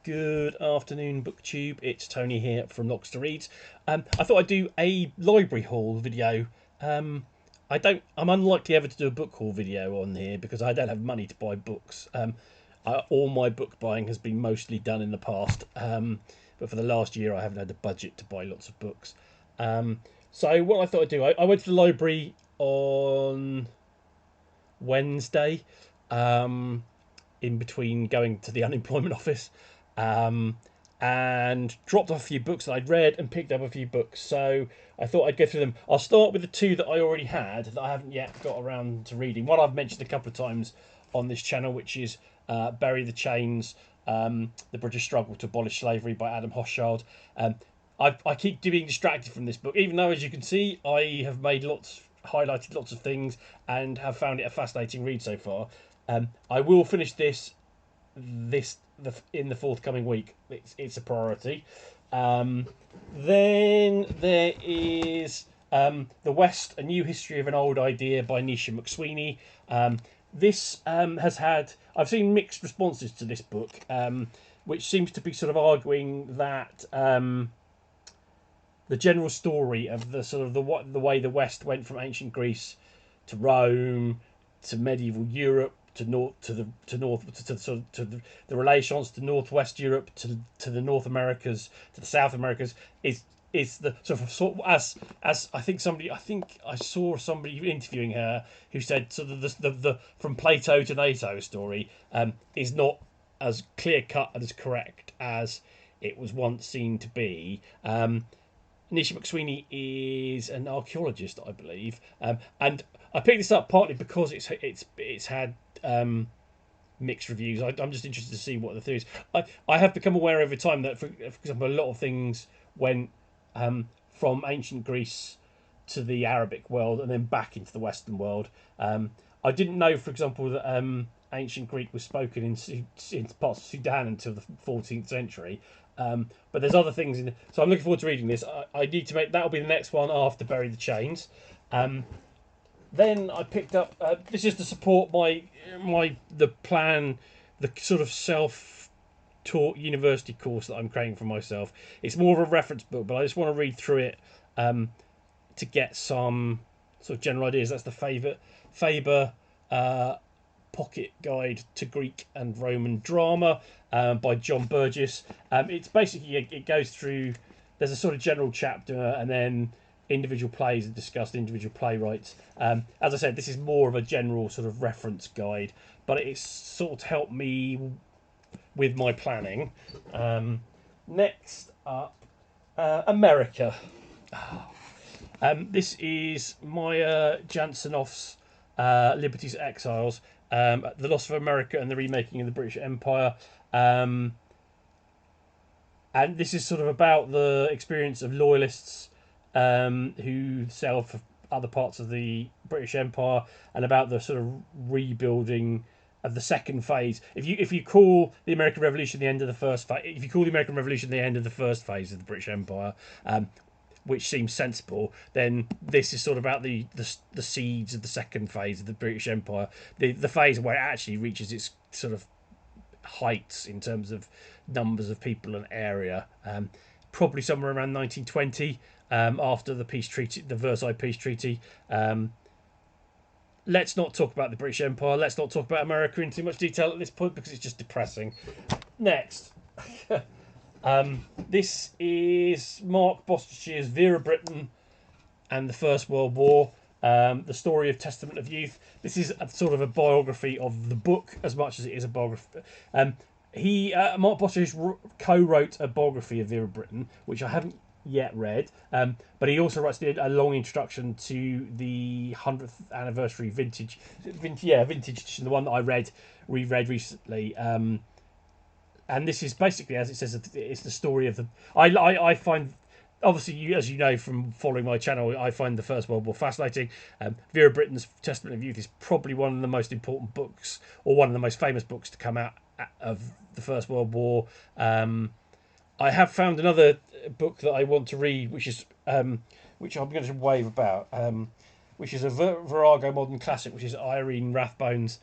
Good afternoon, BookTube. It's Tony here from Logs to Read. I thought I'd do a library haul video. I'm unlikely ever to do a book haul video on here because I don't have money to buy books. All my book buying has been mostly done in the past, but for the last year I haven't had the budget to buy lots of books. So what I thought I'd do, I went to the library on Wednesday. In between going to the unemployment office, and dropped off a few books that I'd read and picked up a few books. So I thought I'd go through them. I'll start with the two that I already had that I haven't yet got around to reading. One I've mentioned a couple of times on this channel, which is Bury the Chains, The British Struggle to Abolish Slavery by Adam Hochschild. I keep being distracted from this book, even though, as you can see, I have highlighted lots of things and have found it a fascinating read so far. I will finish this in the forthcoming week. It's a priority. Then there is The West: A New History of an Old Idea by Nisha McSweeney. This I've seen mixed responses to this book, which seems to be sort of arguing that the general story of the way the West went from ancient Greece to Rome to medieval Europe to the Renaissance to Northwest Europe to the North Americas to the South Americas is the sort of as I think I saw somebody interviewing her who said sort of the from Plato to NATO story is not as clear cut and as correct as it was once seen to be. Nisha McSweeney is an archaeologist, I believe, and I picked this up partly because it's had mixed reviews. I'm just interested to see what the theory is. I have become aware over time that, for example, a lot of things went from ancient Greece to the Arabic world and then back into the Western world. I didn't know, for example, that ancient Greek was spoken in parts of Sudan until the 14th century. But there's other things in. So I'm looking forward to reading this. I need to make that'll be the next one after Bury the Chains. Then I picked up this is to support the sort of self-taught university course that I'm creating for myself. It's more of a reference book, but I just want to read through it to get some sort of general ideas. That's the Faber Pocket Guide to Greek and Roman Drama by John Burgess. It's basically it goes through. There's a sort of general chapter and then individual plays are discussed, individual playwrights. As I said, this is more of a general sort of reference guide, but it's sort of helped me with my planning. Next up, America. This is Maya Janssenoff's Liberty's Exiles, The Loss of America and the Remaking of the British Empire. And this is sort of about the experience of loyalists who sailed for other parts of the British Empire, and about the sort of rebuilding of the second phase. If you call the American Revolution the end of the first phase, if you call the American Revolution the end of the first phase of the British Empire, which seems sensible, then this is sort of about the seeds of the second phase of the British Empire, the phase where it actually reaches its sort of heights in terms of numbers of people and area, probably somewhere around 1920, after the peace treaty, the Versailles Peace Treaty. Let's not talk about the British Empire. Let's not talk about America in too much detail at this point because it's just depressing. Next. This is Mark Bostischer's Vera Britain and the First World War, the story of Testament of Youth. This is sort of a biography of the book as much as it is a biography. Mark Bostischer co-wrote a biography of Vera Britain, which I haven't yet read, but he also writes a long introduction to the 100th anniversary vintage edition, the one that I reread recently. And this is basically, as it says, it's the story of the. I find, obviously, as you know from following my channel, I find the First World War fascinating. Vera Britton's Testament of Youth is probably one of the most important books, or one of the most famous books to come out of the First World War. I have found another book that I want to read, which I'm going to wave about, which is a Virago modern classic, which is Irene Rathbone's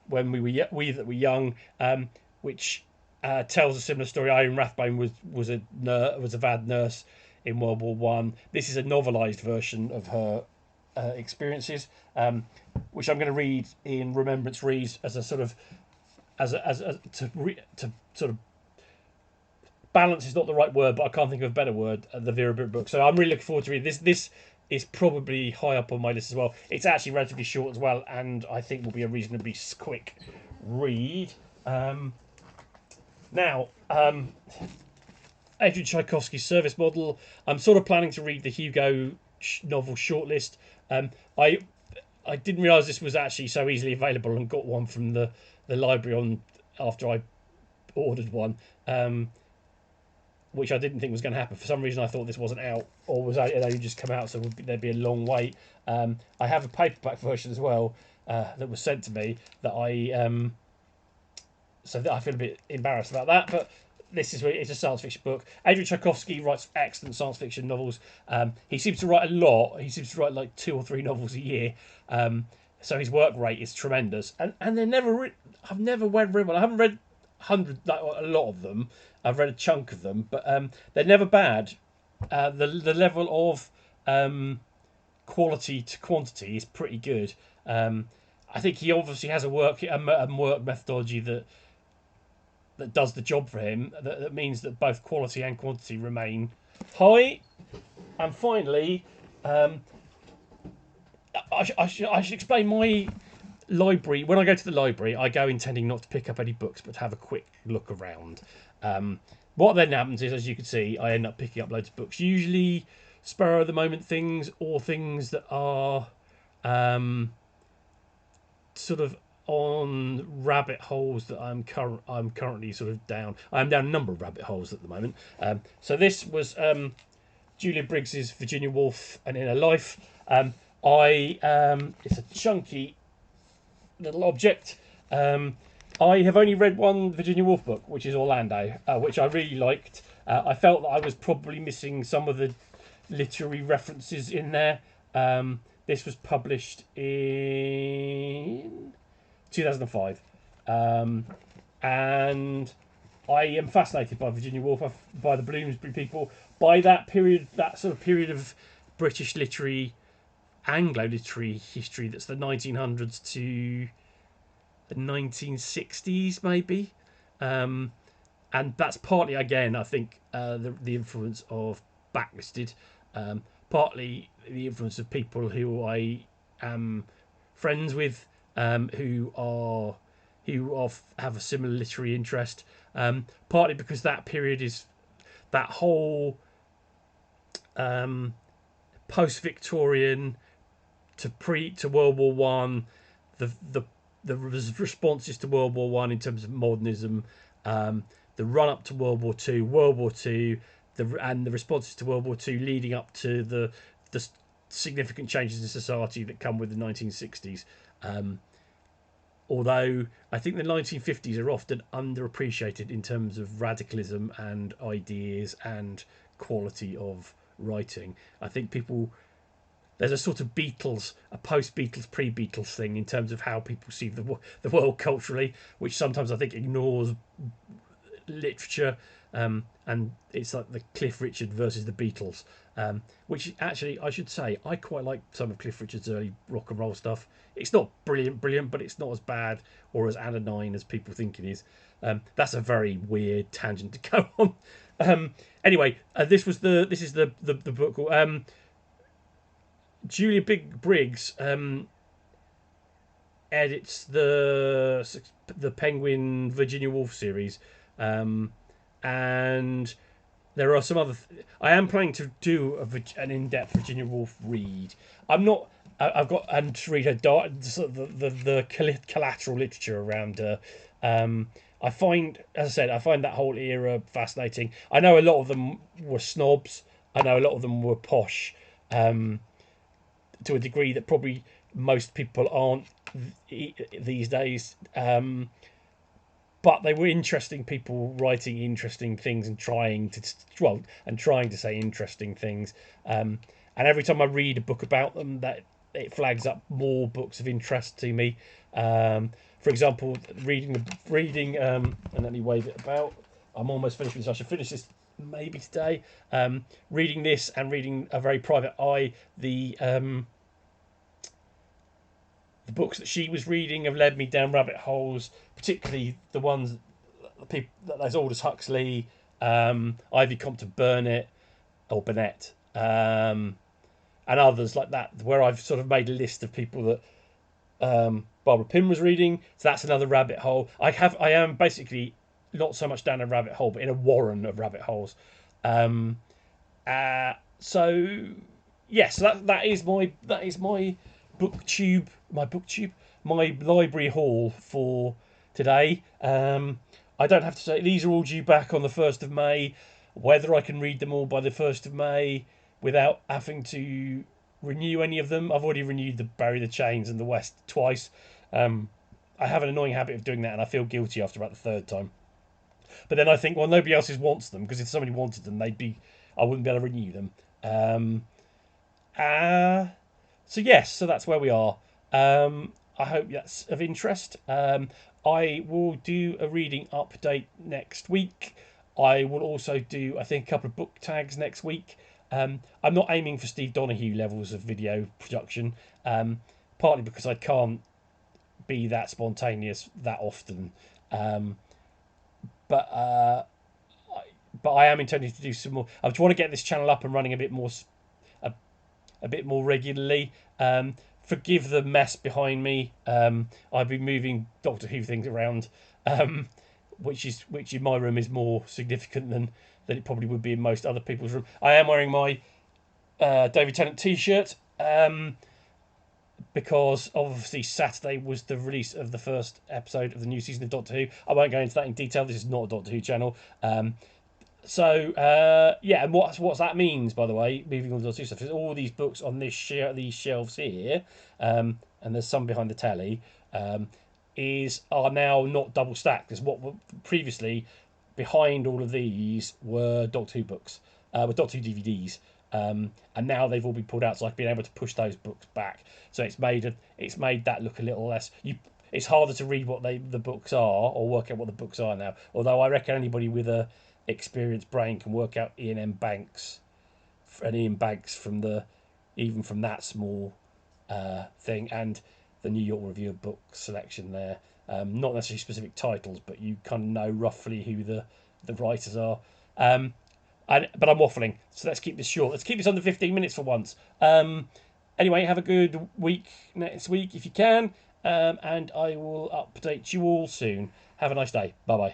When We Were Young, which tells a similar story. Irene Rathbone was a bad nurse in World War One. This is a novelised version of her experiences, which I'm going to read in Remembrance Reads as a sort of to sort of balance is not the right word, but I can't think of a better word. The Vera Britt book. So I'm really looking forward to reading this. This is probably high up on my list as well. It's actually relatively short as well, and I think will be a reasonably quick read. Now, Adrian Tchaikovsky's Service Model. I'm sort of planning to read the Hugo novel shortlist. I didn't realise this was actually so easily available, and got one from the library on after I ordered one, which I didn't think was going to happen. For some reason, I thought this wasn't out, or was it only just come out, so there'd be a long wait. I have a paperback version as well that was sent to me that so that I feel a bit embarrassed about that, but it's a science fiction book. Adrian Tchaikovsky writes excellent science fiction novels. He seems to write a lot. He seems to write like 2 or 3 novels a year. So his work rate is tremendous. And they're never. I've never read one. I haven't read a lot of them. I've read a chunk of them, but they're never bad. The level of quality to quantity is pretty good. I think he obviously has a work methodology that does the job for him. That means that both quality and quantity remain high. And finally, I should explain my library. When I go to the library, I go intending not to pick up any books, but to have a quick look around. What then happens is, as you can see, I end up picking up loads of books. Usually spur of the moment things, or things that are sort of on rabbit holes that I'm currently sort of down. I'm down a number of rabbit holes at the moment. So this was Julia Briggs's Virginia Woolf: An Inner Life. It's a chunky little object. I have only read one Virginia Woolf book, which is Orlando, which I really liked. I felt that I was probably missing some of the literary references in there. This was published in 2005, and I am fascinated by Virginia Woolf, by the Bloomsbury people, by that period, that sort of period of British Anglo literary history that's the 1900s to the 1960s, maybe. And that's partly, again, I think, the influence of Backlisted, partly the influence of people who I am friends with, who have a similar literary interest, partly because that period is that whole post-Victorian to World War One, the responses to World War One in terms of modernism, the run up to World War Two, and the responses to World War Two leading up to the significant changes in society that come with the 1960s. Although I think the 1950s are often underappreciated in terms of radicalism and ideas and quality of writing. I think there's a sort of a post-Beatles, pre-Beatles thing in terms of how people see the world culturally, which sometimes I think ignores literature, and it's like the Cliff Richard versus the Beatles, which actually I should say I quite like some of Cliff Richard's early rock and roll stuff. It's not brilliant, but it's not as bad or as anodyne as people think it is. That's a very weird tangent to go on. Anyway, this is the book called Julia Briggs edits the Penguin Virginia Woolf series, and there are some other. I am planning to do an in-depth Virginia Woolf read. I'm not. I've got and to read her the collateral literature around her. I find, as I said, that whole era fascinating. I know a lot of them were snobs. I know a lot of them were posh, to a degree that probably most people aren't these days. But they were interesting people writing interesting things and trying to say interesting things. And every time I read a book about them, that it flags up more books of interest to me. For For example, reading, and let me wave it about. I'm almost finished with this. I should finish this maybe today. Reading this and reading A Very Private Eye, the books that she was reading have led me down rabbit holes, particularly the ones people there's Aldous Huxley, Ivy Compton Burnett or Burnett, and others like that, where I've sort of made a list of people that Barbara Pym was reading. So that's another rabbit hole. I am basically not so much down a rabbit hole, but in a warren of rabbit holes. So yes, that is my booktube, my library haul for today. I don't have to say these are all due back on the 1st of May. Whether I can read them all by the 1st of May without having to renew any of them, I've already renewed the Bury the Chains and the West twice. I have an annoying habit of doing that, and I feel guilty after about the third time. But then I think, well, nobody else wants them, because if somebody wanted them, I wouldn't be able to renew them. So yes, so that's where we are. I hope that's of interest. I will do a reading update next week. I will also do, I think, a couple of book tags next week. I'm not aiming for Steve Donahue levels of video production, partly because I can't be that spontaneous that often. But I am intending to do some more. I want to get this channel up and running a bit more regularly. Forgive the mess behind me. I've been moving Doctor Who things around, which in my room is more significant than it probably would be in most other people's room. I am wearing my David Tennant t-shirt because obviously Saturday was the release of the first episode of the new season of Doctor Who. I won't go into that in detail. This is not a Doctor Who channel. So yeah, and what that means, by the way, moving on to the stuff, is all these books on these shelves here, and there's some behind the telly, are now not double stacked. Because what were previously behind all of these were Doctor Who books, were Doctor Who DVDs, and now they've all been pulled out. So I've been able to push those books back. So it's made that look a little less. It's harder to read what the books are or work out what the books are now. Although I reckon anybody with a experienced brain can work out Ian Banks from even from that small thing, and the New York Review of Books selection there. Not necessarily specific titles, but you kind of know roughly who the writers are. But I'm waffling, so let's keep this short. Let's keep this under 15 minutes for once. Anyway, have a good week next week if you can, and I will update you all soon. Have a nice day. Bye bye.